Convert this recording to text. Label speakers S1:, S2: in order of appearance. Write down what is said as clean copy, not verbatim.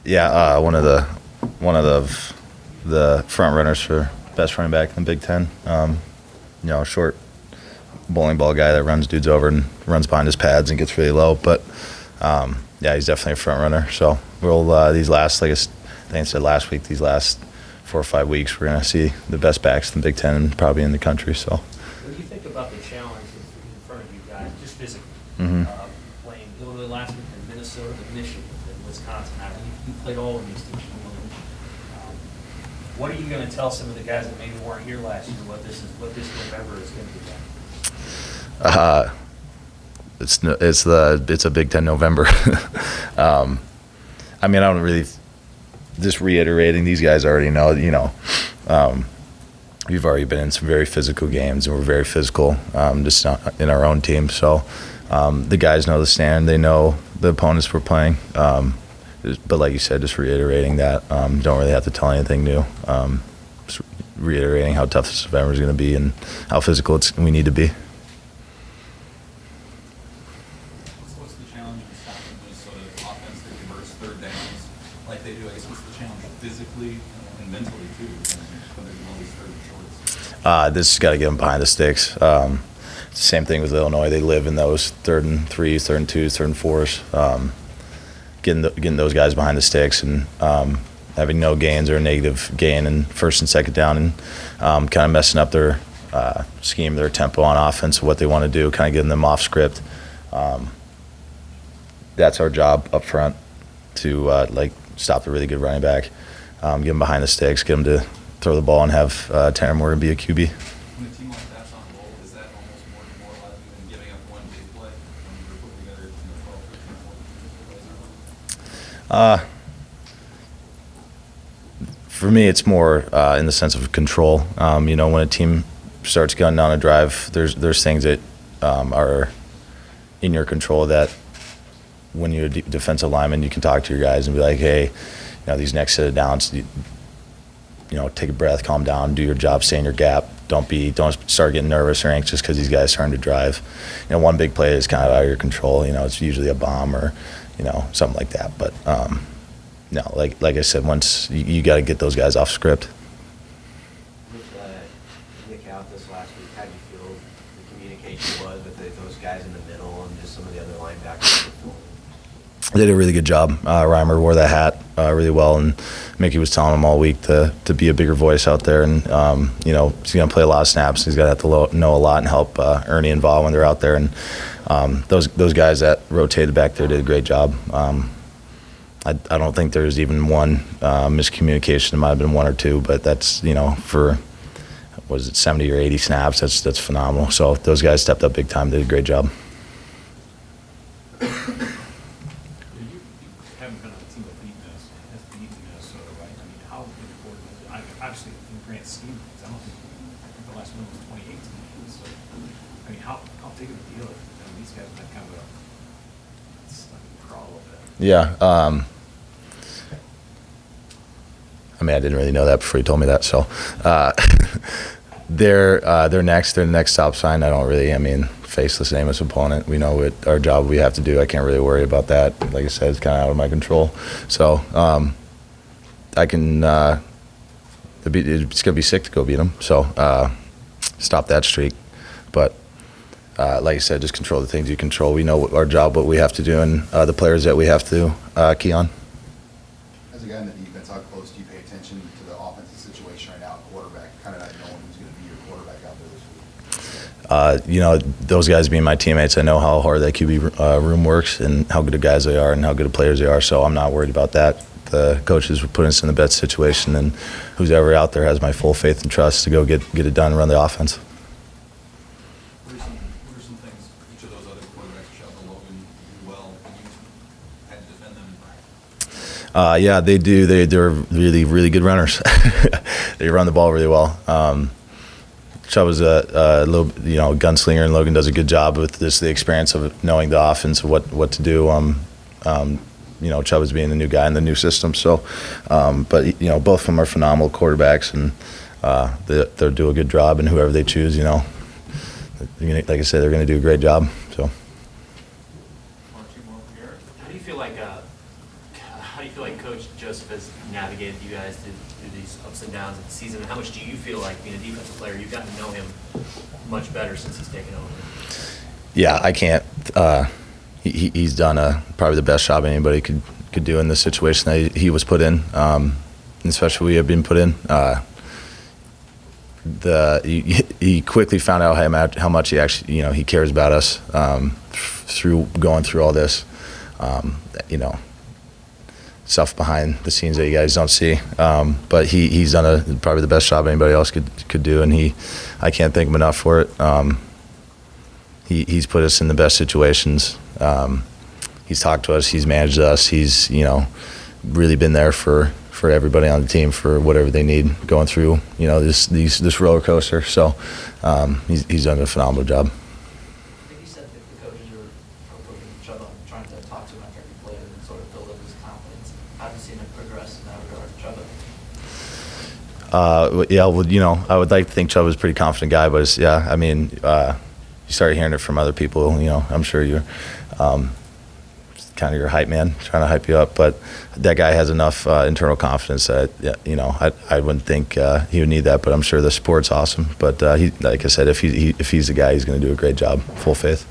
S1: Yeah, one of the front runners for best running back in the Big Ten. Short bowling ball guy that runs dudes over and runs behind his pads and gets really low. But yeah, he's definitely a front runner. So we'll these last, like I think I said last week, these last 4 or 5 weeks, we're gonna see the best backs in the Big Ten and probably in the country. So.
S2: What do you think about the challenge in front of you guys, just physically, playing Illinois last week, and Minnesota, and Michigan, and Wisconsin? Now, you played all of these teams. What are you going to tell some of the guys that maybe weren't here last year? What this November is going to be like?
S1: It's a Big Ten November. I don't really. Just reiterating, these guys already know. We've already been in some very physical games, and we're very physical, just in our own team. So the guys know the standard. They know the opponents we're playing. But like you said, just reiterating that, don't really have to tell anything new. Just reiterating how tough this November is going to be and how physical we need to be.
S3: What's the challenge in stopping Minnesota's offense that converts third downs like they do? I guess what's the challenge physically and mentally too when they're doing all these third and shorts?
S1: This has got to get them behind the sticks. Same thing with Illinois. They live in those 3rd and 3s, 3rd and 2s, 3rd and 4s. Getting those guys behind the sticks and having no gains or a negative gain in 1st and 2nd down, and kind of messing up their scheme, their tempo on offense, what they want to do, kind of getting them off script. That's our job up front to stop the really good running back, get them behind the sticks, get them to throw the ball and have 10 or more and be a QB.
S3: When a team like that's on roll, is that almost more demoralizing than giving up one big play when you're putting together 12, 13, 14 plays?
S1: For me, it's more in the sense of control. When a team starts gunning down a drive, there's things that are in your control that when you're a defensive lineman, you can talk to your guys and be like, hey, these next set of downs, take a breath, calm down, do your job, stay in your gap. Don't start getting nervous or anxious because these guys are starting to drive. One big play is kind of out of your control. It's usually a bomb or something like that. But no, like I said, once you got to get those guys off script.
S4: With Nick out this last week, how do you feel the communication was with those guys in the middle and just some of the other linebackers?
S1: They did a really good job. Reimer wore that hat really well, and Mickey was telling him all week to be a bigger voice out there. And he's going to play a lot of snaps. He's going to have to know a lot and help Ernie and Vol when they're out there. And those guys that rotated back there did a great job. I don't think there's even one miscommunication. It might have been 1 or 2, but that's for 70 or 80 snaps. That's phenomenal. So those guys stepped up big time. Did a great job.
S3: Obviously, in the grand scheme of things, I don't think the last one was 2018. So, how big of a deal if these guys have kind of a crawl a little bit?
S1: Yeah. I didn't really know that before you told me that. So they're next. They're the next stop sign. I don't really, face the same as opponent. We know what our job we have to do. I can't really worry about that. Like I said, it's kind of out of my control. So I can. It's going to be sick to go beat them. So stop that streak. But like I said, just control the things you control. We know our job, what we have to do, and the players that we have to key on.
S5: As a guy in the defense, how close do you pay attention to the offensive situation right now, quarterback, kind of not knowing who's going to be your quarterback out there this week?
S1: Those guys being my teammates, I know how hard that QB room works and how good of guys they are and how good of players they are, so I'm not worried about that. The coaches would put us in the best situation, and who's ever out there has my full faith and trust to go get it done and run the offense.
S3: What are some things each of those other quarterbacks, Chubb and Logan, do well when you had to defend them in practice?
S1: Yeah, they do. They're really, really good runners. They run the ball really well. Chubb was a little, gunslinger, and Logan does a good job with the experience of knowing the offense, of what to do. Chubb is being the new guy in the new system. So, but both of them are phenomenal quarterbacks, and they'll do a good job. And whoever they choose, like I said, they're going to do a great job. So.
S2: How do you feel like Coach Joseph has navigated you guys through these ups and downs of the season, and how much do you feel like, being a defensive player, you've gotten to know him much better since he's taken over?
S1: Yeah, I can't. He's done probably the best job anybody could do in the situation that he was put in, especially we have been put in. He quickly found out how much he actually, he cares about us through going through all this, stuff behind the scenes that you guys don't see. But he's done probably the best job anybody else could do, and I can't thank him enough for it. He's put us in the best situations. He's talked to us. He's managed us. He's really been there for everybody on the team for whatever they need going through this roller coaster. So he's done a phenomenal job.
S6: I think you said that the coaches are approaching each other, trying to talk to him after every play and sort of build up his confidence. How have you seen him progress in that regard with Chuba?
S1: Yeah, I would like to think Chubb is a pretty confident guy, but you start hearing it from other people. I'm sure you're kind of your hype man, trying to hype you up. But that guy has enough internal confidence that I wouldn't think he would need that. But I'm sure the support's awesome. But like I said, if he's the guy, he's going to do a great job. Full faith.